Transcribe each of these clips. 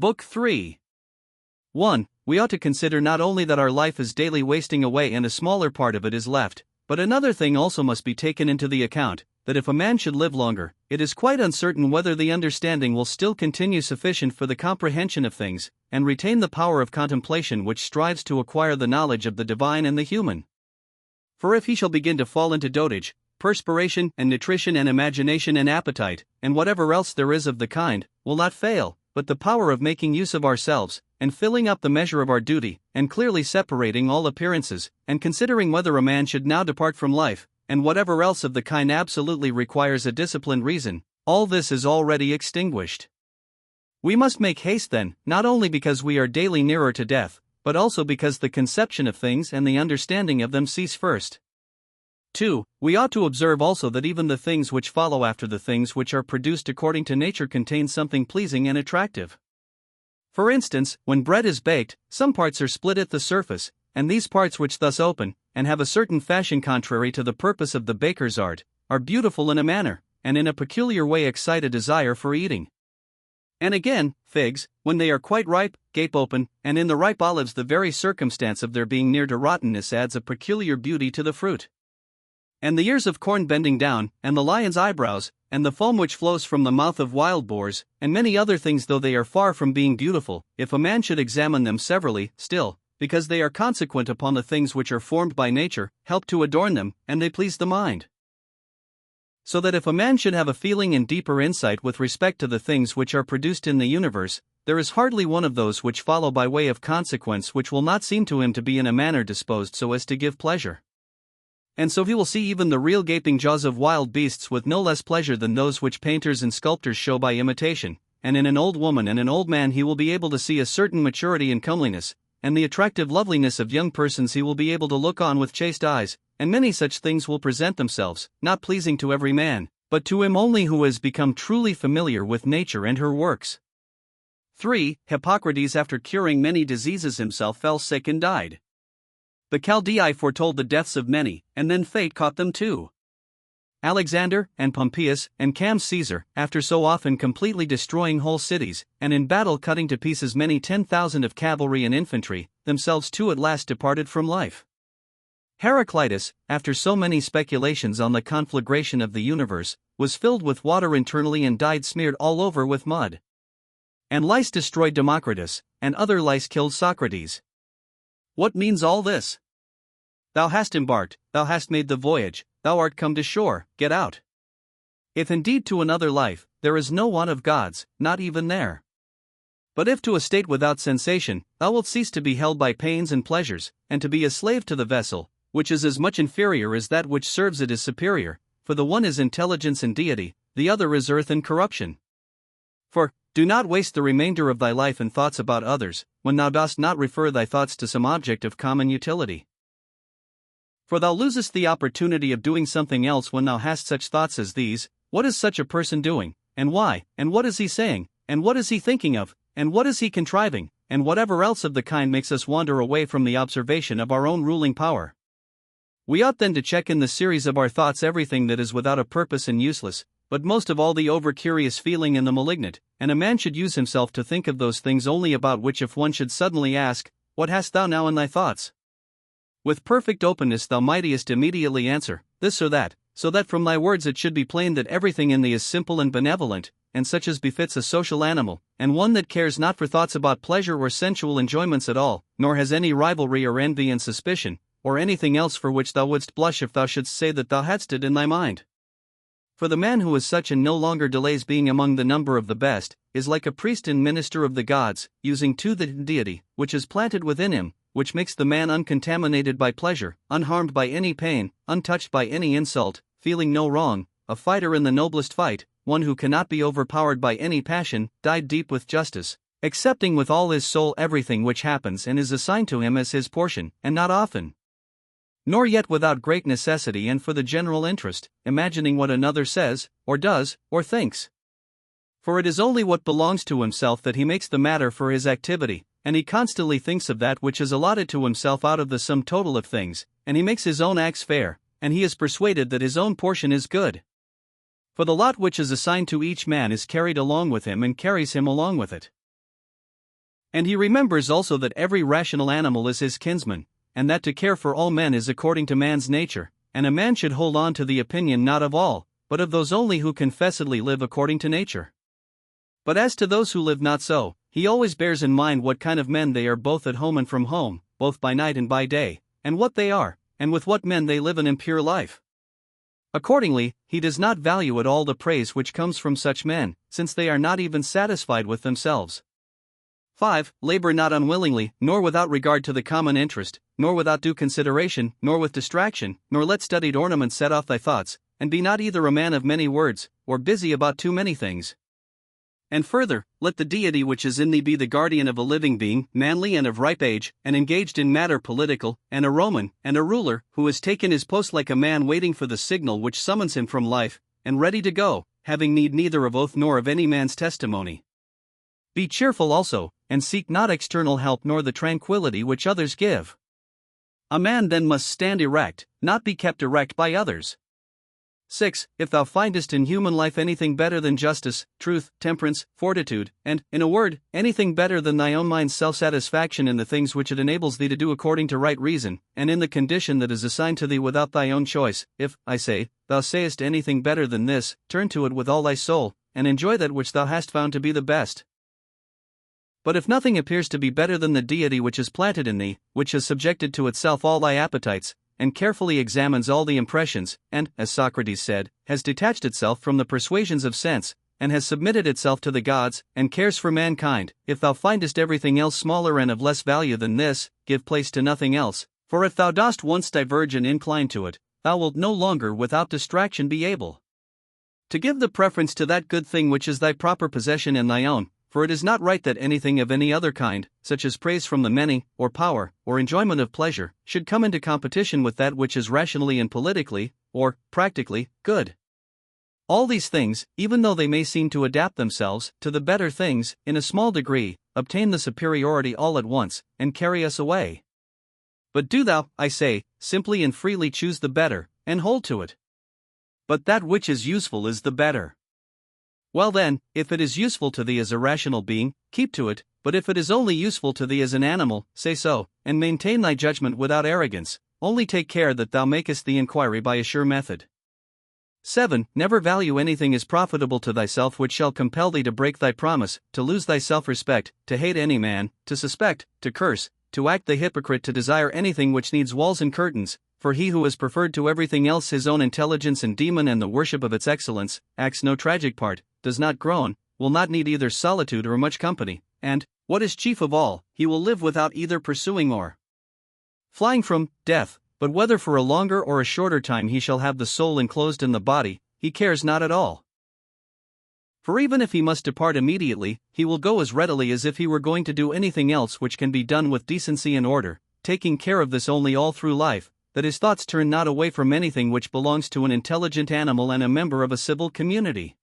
Book 3. 1. We ought to consider not only that our life is daily wasting away and a smaller part of it is left, but another thing also must be taken into the account, that if a man should live longer, it is quite uncertain whether the understanding will still continue sufficient for the comprehension of things, and retain the power of contemplation which strives to acquire the knowledge of the divine and the human. For if he shall begin to fall into dotage, perspiration and nutrition and imagination and appetite, and whatever else there is of the kind, will not fail, but the power of making use of ourselves, and filling up the measure of our duty, and clearly separating all appearances, and considering whether a man should now depart from life, and whatever else of the kind absolutely requires a disciplined reason, all this is already extinguished. We must make haste then, not only because we are daily nearer to death, but also because the conception of things and the understanding of them cease first. 2. We ought to observe also that even the things which follow after the things which are produced according to nature contain something pleasing and attractive. For instance, when bread is baked, some parts are split at the surface, and these parts which thus open, and have a certain fashion contrary to the purpose of the baker's art, are beautiful in a manner, and in a peculiar way excite a desire for eating. And again, figs, when they are quite ripe, gape open, and in the ripe olives the very circumstance of their being near to rottenness adds a peculiar beauty to the fruit. And the ears of corn bending down, and the lion's eyebrows, and the foam which flows from the mouth of wild boars, and many other things, though they are far from being beautiful, if a man should examine them severally, still, because they are consequent upon the things which are formed by nature, help to adorn them, and they please the mind. So that if a man should have a feeling and deeper insight with respect to the things which are produced in the universe, there is hardly one of those which follow by way of consequence which will not seem to him to be in a manner disposed so as to give pleasure. And so he will see even the real gaping jaws of wild beasts with no less pleasure than those which painters and sculptors show by imitation, and in an old woman and an old man he will be able to see a certain maturity and comeliness, and the attractive loveliness of young persons he will be able to look on with chaste eyes, and many such things will present themselves, not pleasing to every man, but to him only who has become truly familiar with nature and her works. 3. Hippocrates, after curing many diseases himself, fell sick and died. The Chaldei foretold the deaths of many, and then fate caught them too. Alexander, and Pompeius, and Cam Caesar, after so often completely destroying whole cities, and in battle cutting to pieces many 10,000 of cavalry and infantry, themselves too at last departed from life. Heraclitus, after so many speculations on the conflagration of the universe, was filled with water internally and died smeared all over with mud. And lice destroyed Democritus, and other lice killed Socrates. What means all this? Thou hast embarked, thou hast made the voyage, thou art come to shore, get out. If indeed to another life, there is no want of gods, not even there. But if to a state without sensation, thou wilt cease to be held by pains and pleasures, and to be a slave to the vessel, which is as much inferior as that which serves it is superior, for the one is intelligence and deity, the other is earth and corruption. For, do not waste the remainder of thy life in thoughts about others, when thou dost not refer thy thoughts to some object of common utility. For thou losest the opportunity of doing something else when thou hast such thoughts as these. What is such a person doing, and why, and what is he saying, and what is he thinking of, and what is he contriving, and whatever else of the kind makes us wander away from the observation of our own ruling power. We ought then to check in the series of our thoughts everything that is without a purpose and useless, but most of all the over-curious feeling and the malignant, and a man should use himself to think of those things only about which if one should suddenly ask, what hast thou now in thy thoughts? With perfect openness thou mightest immediately answer, this or that, so that from thy words it should be plain that everything in thee is simple and benevolent, and such as befits a social animal, and one that cares not for thoughts about pleasure or sensual enjoyments at all, nor has any rivalry or envy and suspicion, or anything else for which thou wouldst blush if thou shouldst say that thou hadst it in thy mind. For the man who is such and no longer delays being among the number of the best, is like a priest and minister of the gods, using too the deity, which is planted within him, which makes the man uncontaminated by pleasure, unharmed by any pain, untouched by any insult, feeling no wrong, a fighter in the noblest fight, one who cannot be overpowered by any passion, dyed deep with justice, accepting with all his soul everything which happens and is assigned to him as his portion, and not often, nor yet without great necessity and for the general interest, imagining what another says, or does, or thinks. For it is only what belongs to himself that he makes the matter for his activity, and he constantly thinks of that which is allotted to himself out of the sum total of things, and he makes his own acts fair, and he is persuaded that his own portion is good. For the lot which is assigned to each man is carried along with him and carries him along with it. And he remembers also that every rational animal is his kinsman, and that to care for all men is according to man's nature, and a man should hold on to the opinion not of all, but of those only who confessedly live according to nature. But as to those who live not so, he always bears in mind what kind of men they are both at home and from home, both by night and by day, and what they are, and with what men they live an impure life. Accordingly, he does not value at all the praise which comes from such men, since they are not even satisfied with themselves. 5. Labor not unwillingly, nor without regard to the common interest, nor without due consideration, nor with distraction, nor let studied ornaments set off thy thoughts, and be not either a man of many words, or busy about too many things. And further, let the deity which is in thee be the guardian of a living being, manly and of ripe age, and engaged in matter political, and a Roman, and a ruler, who has taken his post like a man waiting for the signal which summons him from life, and ready to go, having need neither of oath nor of any man's testimony. Be cheerful also, and seek not external help nor the tranquility which others give. A man then must stand erect, not be kept erect by others. 6. If thou findest in human life anything better than justice, truth, temperance, fortitude, and, in a word, anything better than thy own mind's self-satisfaction in the things which it enables thee to do according to right reason, and in the condition that is assigned to thee without thy own choice, if, I say, thou sayest anything better than this, turn to it with all thy soul, and enjoy that which thou hast found to be the best. But if nothing appears to be better than the deity which is planted in thee, which has subjected to itself all thy appetites, and carefully examines all the impressions, and, as Socrates said, has detached itself from the persuasions of sense, and has submitted itself to the gods, and cares for mankind, if thou findest everything else smaller and of less value than this, give place to nothing else, for if thou dost once diverge and incline to it, thou wilt no longer without distraction be able to give the preference to that good thing which is thy proper possession and thy own. For it is not right that anything of any other kind, such as praise from the many, or power, or enjoyment of pleasure, should come into competition with that which is rationally and politically, or practically, good. All these things, even though they may seem to adapt themselves to the better things, in a small degree, obtain the superiority all at once, and carry us away. But do thou, I say, simply and freely choose the better, and hold to it. But that which is useful is the better. Well then, if it is useful to thee as a rational being, keep to it, but if it is only useful to thee as an animal, say so, and maintain thy judgment without arrogance, only take care that thou makest the inquiry by a sure method. 7. Never value anything as profitable to thyself which shall compel thee to break thy promise, to lose thy self-respect, to hate any man, to suspect, to curse, to act the hypocrite, to desire anything which needs walls and curtains, for he who has preferred to everything else his own intelligence and demon and the worship of its excellence, acts no tragic part, does not groan, will not need either solitude or much company, and, what is chief of all, he will live without either pursuing or flying from death, but whether for a longer or a shorter time he shall have the soul enclosed in the body, he cares not at all. For even if he must depart immediately, he will go as readily as if he were going to do anything else which can be done with decency and order, taking care of this only all through life, that his thoughts turn not away from anything which belongs to an intelligent animal and a member of a civil community.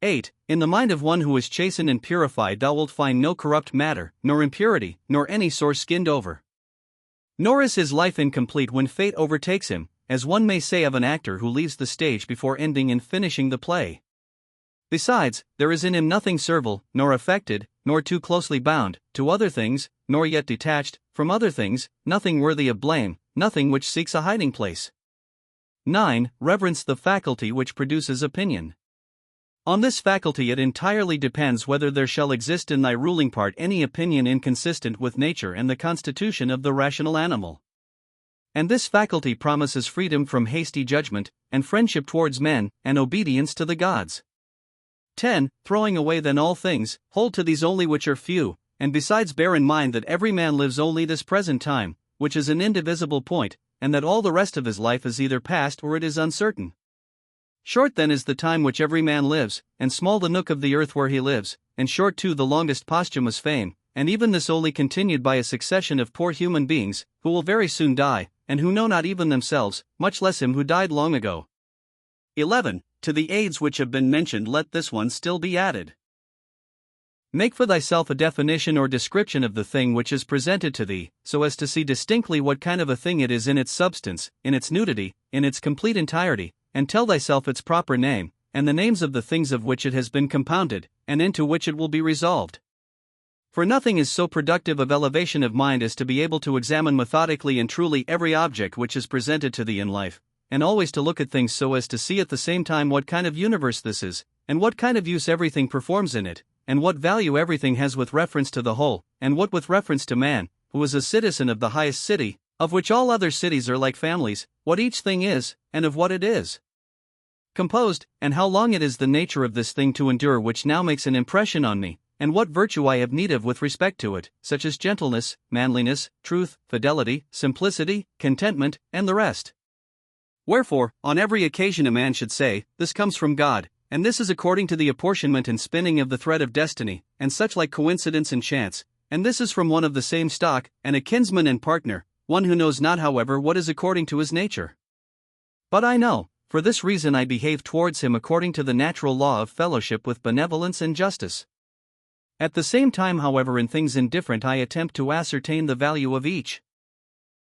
8. In the mind of one who is chastened and purified thou wilt find no corrupt matter, nor impurity, nor any sore skinned over. Nor is his life incomplete when fate overtakes him, as one may say of an actor who leaves the stage before ending and finishing the play. Besides, there is in him nothing servile, nor affected, nor too closely bound to other things, nor yet detached from other things, nothing worthy of blame, nothing which seeks a hiding place. 9. Reverence the faculty which produces opinion. On this faculty it entirely depends whether there shall exist in thy ruling part any opinion inconsistent with nature and the constitution of the rational animal. And this faculty promises freedom from hasty judgment, and friendship towards men, and obedience to the gods. 10. Throwing away then all things, hold to these only which are few, and besides bear in mind that every man lives only this present time, which is an indivisible point, and that all the rest of his life is either past or it is uncertain. Short then is the time which every man lives, and small the nook of the earth where he lives, and short too the longest posthumous fame, and even this only continued by a succession of poor human beings, who will very soon die, and who know not even themselves, much less him who died long ago. 11. To the aids which have been mentioned let this one still be added. Make for thyself a definition or description of the thing which is presented to thee, so as to see distinctly what kind of a thing it is in its substance, in its nudity, in its complete entirety, and tell thyself its proper name, and the names of the things of which it has been compounded, and into which it will be resolved. For nothing is so productive of elevation of mind as to be able to examine methodically and truly every object which is presented to thee in life, and always to look at things so as to see at the same time what kind of universe this is, and what kind of use everything performs in it, and what value everything has with reference to the whole, and what with reference to man, who is a citizen of the highest city, of which all other cities are like families, what each thing is, and of what it is composed, and how long it is the nature of this thing to endure, which now makes an impression on me, and what virtue I have need of with respect to it, such as gentleness, manliness, truth, fidelity, simplicity, contentment, and the rest. Wherefore, on every occasion a man should say, this comes from God, and this is according to the apportionment and spinning of the thread of destiny, and such like coincidence and chance, and this is from one of the same stock, and a kinsman and partner, one who knows not however what is according to his nature. But I know, for this reason I behave towards him according to the natural law of fellowship with benevolence and justice. At the same time however in things indifferent I attempt to ascertain the value of each.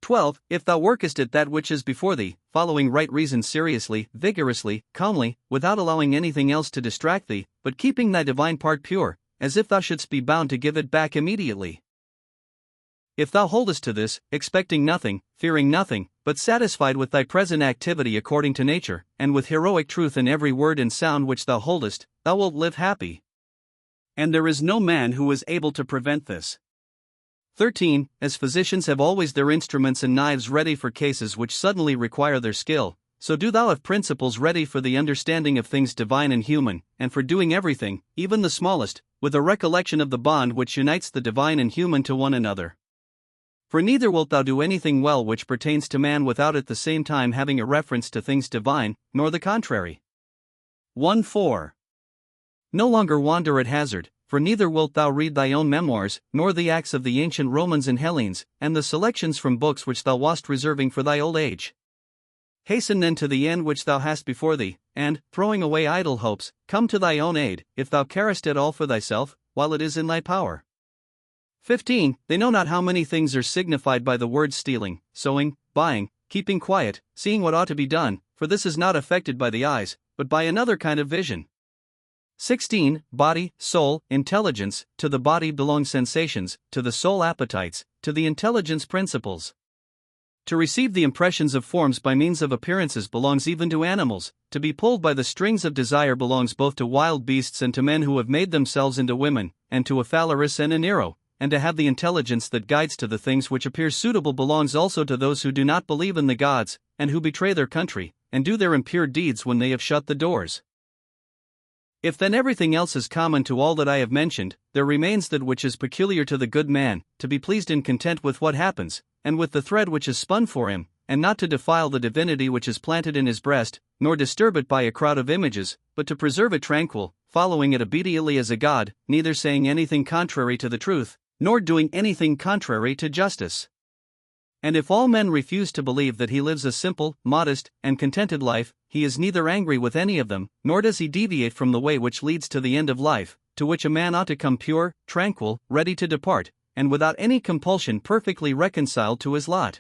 12. If thou workest at that which is before thee, following right reason seriously, vigorously, calmly, without allowing anything else to distract thee, but keeping thy divine part pure, as if thou shouldst be bound to give it back immediately. If thou holdest to this, expecting nothing, fearing nothing, but satisfied with thy present activity according to nature, and with heroic truth in every word and sound which thou holdest, thou wilt live happy. And there is no man who is able to prevent this. 13. As physicians have always their instruments and knives ready for cases which suddenly require their skill, so do thou have principles ready for the understanding of things divine and human, and for doing everything, even the smallest, with a recollection of the bond which unites the divine and human to one another. For neither wilt thou do anything well which pertains to man without at the same time having a reference to things divine, nor the contrary. 1-4. No longer wander at hazard, for neither wilt thou read thy own memoirs, nor the acts of the ancient Romans and Hellenes, and the selections from books which thou wast reserving for thy old age. Hasten then to the end which thou hast before thee, and, throwing away idle hopes, come to thy own aid, if thou carest at all for thyself, while it is in thy power. 15. They know not how many things are signified by the words stealing, sowing, buying, keeping quiet, seeing what ought to be done, for this is not affected by the eyes, but by another kind of vision. 16. Body, soul, intelligence, to the body belong sensations, to the soul appetites, to the intelligence principles. To receive the impressions of forms by means of appearances belongs even to animals, to be pulled by the strings of desire belongs both to wild beasts and to men who have made themselves into women, and to a Phalaris and a Nero. And to have the intelligence that guides to the things which appear suitable belongs also to those who do not believe in the gods, and who betray their country, and do their impure deeds when they have shut the doors. If then everything else is common to all that I have mentioned, there remains that which is peculiar to the good man, to be pleased and content with what happens, and with the thread which is spun for him, and not to defile the divinity which is planted in his breast, nor disturb it by a crowd of images, but to preserve it tranquil, following it obediently as a god, neither saying anything contrary to the truth, nor doing anything contrary to justice. And if all men refuse to believe that he lives a simple, modest, and contented life, he is neither angry with any of them, nor does he deviate from the way which leads to the end of life, to which a man ought to come pure, tranquil, ready to depart, and without any compulsion perfectly reconciled to his lot.